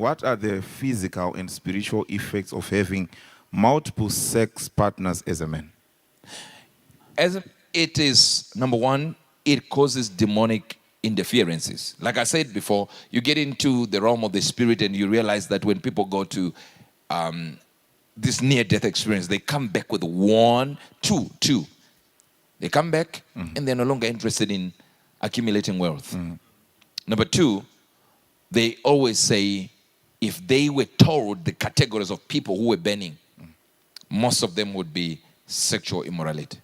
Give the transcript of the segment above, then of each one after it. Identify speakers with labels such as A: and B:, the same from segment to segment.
A: what are the physical and spiritual effects of having multiple sex partners as a man?
B: It is, number one, it causes demonic interferences. Like I said before, you get into the realm of the spirit and you realize that when people go to this near-death experience, they come back with two. They come back and they're no longer interested in accumulating wealth. Number two, they always say if they were told the categories of people who were burning, most of them would be sexual immorality.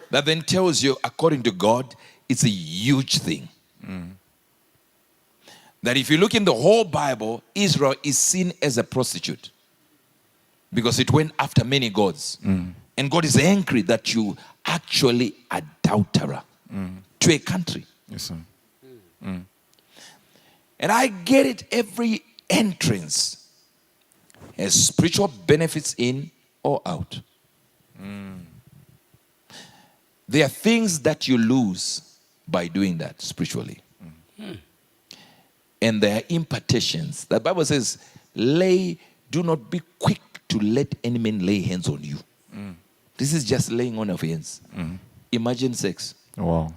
B: That then tells you, according to God, it's a huge thing. That if you look in the whole Bible, Israel is seen as a prostitute because it went after many gods. And God is angry that you actually adulterer to a country.
A: Yes, sir.
B: And I get it, every entrance has spiritual benefits in or out. There are things that you lose by doing that spiritually. And there are impartations. The Bible says, do not be quick to let any man lay hands on you. This is just laying on of hands. Imagine sex.
A: Wow.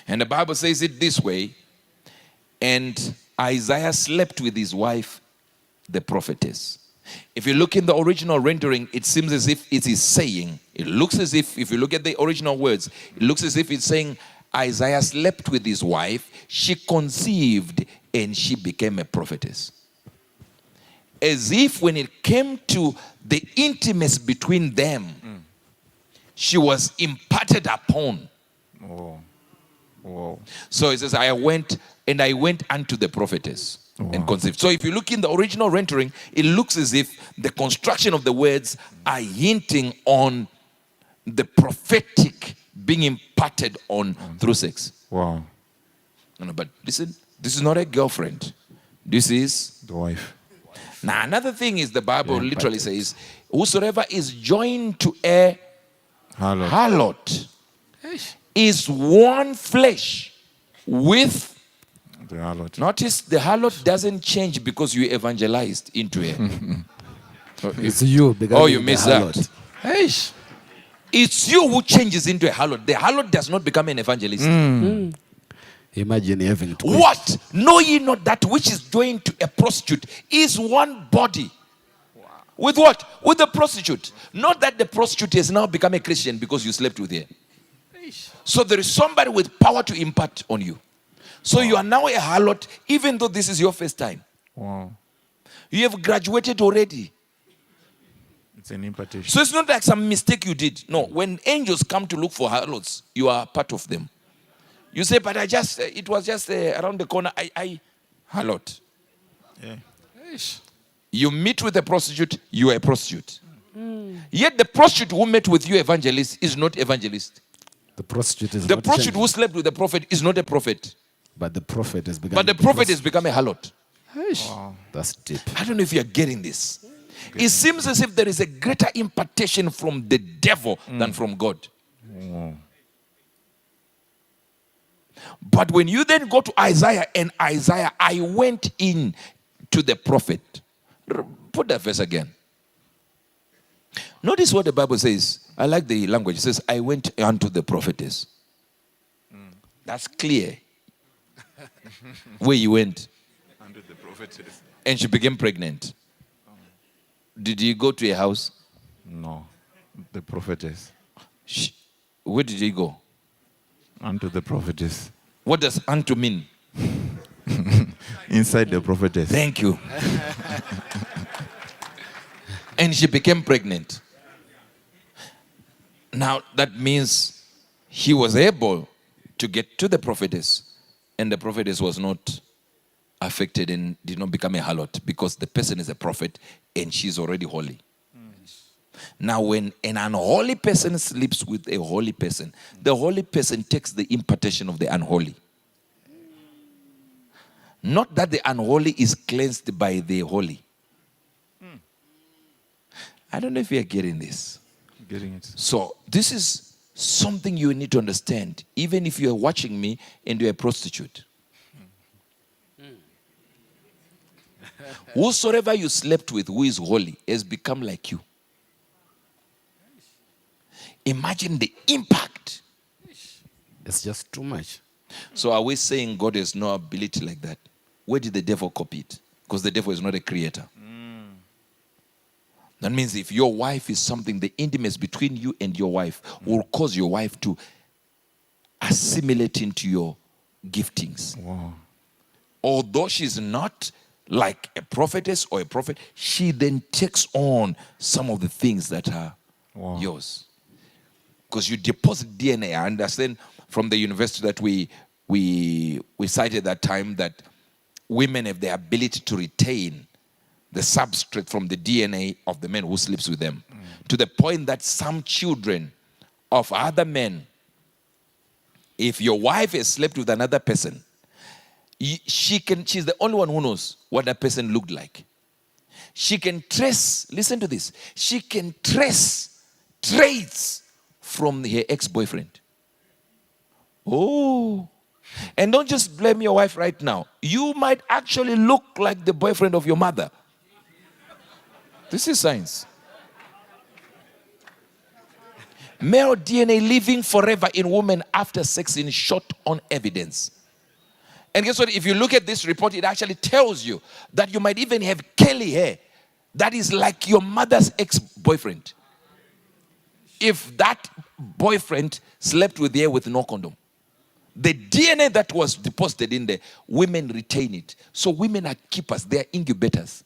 B: And the Bible says it this way. And Isaiah slept with his wife, the prophetess. If you look in the original rendering, it seems as if it is saying, it looks as if you look at the original words, it looks as if it's saying, Isaiah slept with his wife, she conceived, and she became a prophetess. As if when it came to the intimacy between them, she was imparted upon.
A: Wow.
B: So it says, I went unto the prophetess and conceived. So if you look in the original rendering, it looks as if the construction of the words are hinting on the prophetic being imparted on through sex.
A: Wow.
B: No, but listen, this is not a girlfriend. This is
A: the wife.
B: Now, another thing is the Bible literally says, whosoever is joined to a harlot is one flesh with
A: the harlot.
B: Notice the harlot doesn't change because you evangelized into her.
C: It's you.
B: Oh, you missed that. It's you who changes into a harlot. The harlot does not become an evangelist.
C: Imagine having twins.
B: What? Know ye not that which is joined to a prostitute is one body? Wow. With what? With the prostitute. Not that the prostitute has now become a Christian because you slept with her. So there is somebody with power to impart on you. So you are now a harlot, even though this is your first time.
A: Wow.
B: You have graduated already.
A: It's an impartation.
B: So it's not like some mistake you did. No, when angels come to look for harlots, you are part of them. You say, but it was just around the corner. Harlot.
A: Yeah.
B: You meet with a prostitute, you are a prostitute. Yet the prostitute who met with you, evangelist, is not evangelist.
C: The prostitute is
B: the
C: not
B: prostitute
C: changing.
B: who slept with the prophet is not a prophet.
C: But the prophet has become.
B: But the prophet has become a harlot.
C: Wow. That's deep.
B: I don't know if you are getting this. It seems as if there is a greater impartation from the devil than from God. But when you then go to Isaiah, and Isaiah, I went in to the prophet. Put that verse again. Notice what the Bible says. I like the language. It says, I went unto the prophetess. That's clear. Where you went.
A: Unto the prophetess.
B: And she became pregnant. Did you go to a house?
A: No. The prophetess.
B: Where did you go?
A: Unto the prophetess.
B: What does unto mean?
A: Inside the prophetess.
B: Thank you. And she became pregnant. Now that means he was able to get to the prophetess, and the prophetess was not affected and did not become a harlot because the person is a prophet and she's already holy. Now when an unholy person sleeps with a holy person, the holy person takes the impartation of the unholy. Not that the unholy is cleansed by the holy. I don't know if you are getting this.
A: Getting it.
B: So this is something you need to understand, even if you're watching me and you're a prostitute. Whosoever you slept with who is holy has become like you. Imagine the impact.
C: It's just too much.
B: So are we saying God has no ability like that? Where did the devil copy it? Because the devil is not a creator. That means if your wife is something, the intimacy between you and your wife will cause your wife to assimilate into your giftings.
A: Wow.
B: Although she's not like a prophetess or a prophet, she then takes on some of the things that are yours. Because you deposit DNA. I understand from the university that we cited that time that women have the ability to retain the substrate from the DNA of the man who sleeps with them. To the point that some children of other men, if your wife has slept with another person, she's the only one who knows what that person looked like. She can trace, listen to this, she can trace traits from her ex-boyfriend. Oh. And don't just blame your wife right now. You might actually look like the boyfriend of your mother. This is science. Male DNA living forever in women after sex in short on evidence. And guess what? If you look at this report, it actually tells you that you might even have curly hair that is like your mother's ex-boyfriend. If that boyfriend slept with her with no condom. The DNA that was deposited in there, women retain it. So women are keepers, they are incubators.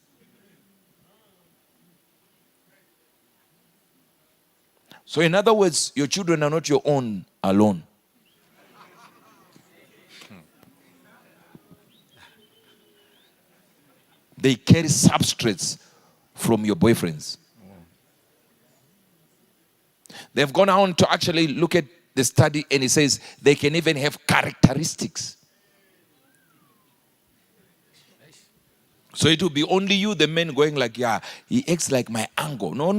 B: So in other words, your children are not your own alone. They carry substrates from your boyfriends. They've gone on to actually look at the study, and it says they can even have characteristics. So it will be only you, the men, going like, yeah, he acts like my uncle. No.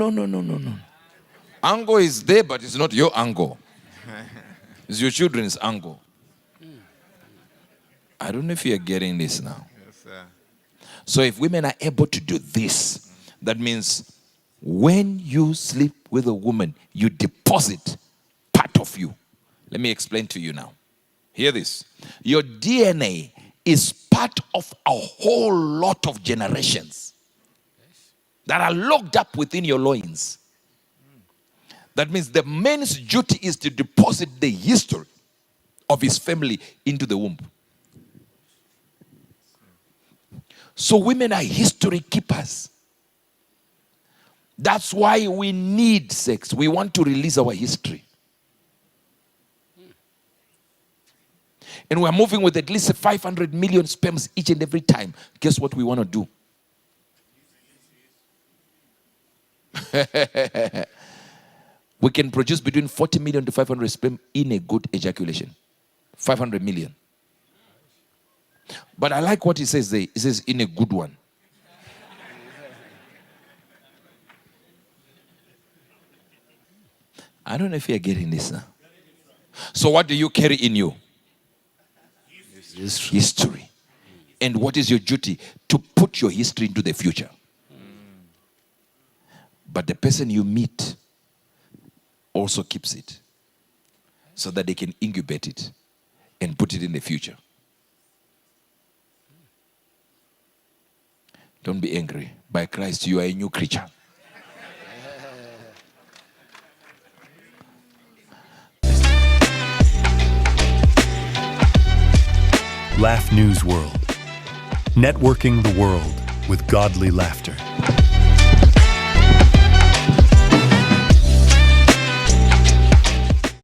B: Uncle is there, but it's not your uncle. It's your children's uncle. I don't know if you're getting this now.
A: Yes, sir.
B: So if women are able to do this, that means when you sleep with a woman, you deposit part of you. Let me explain to you now. Hear this. Your DNA is part of a whole lot of generations that are locked up within your loins. That means the man's duty is to deposit the history of his family into the womb. So women are history keepers. That's why we need sex. We want to release our history. And we're moving with at least 500 million sperms each and every time. Guess what we want to do? We can produce between 40 million to 500 sperm in a good ejaculation. 500 million. But I like what he says there. He says, in a good one. I don't know if you're getting this now. So what do you carry in you? History. And what is your duty? To put your history into the future. But the person you meet also keeps it so that they can incubate it and put it in the future. Don't be angry. By Christ, you are a new creature.
D: Laugh News World. Networking the world with godly laughter.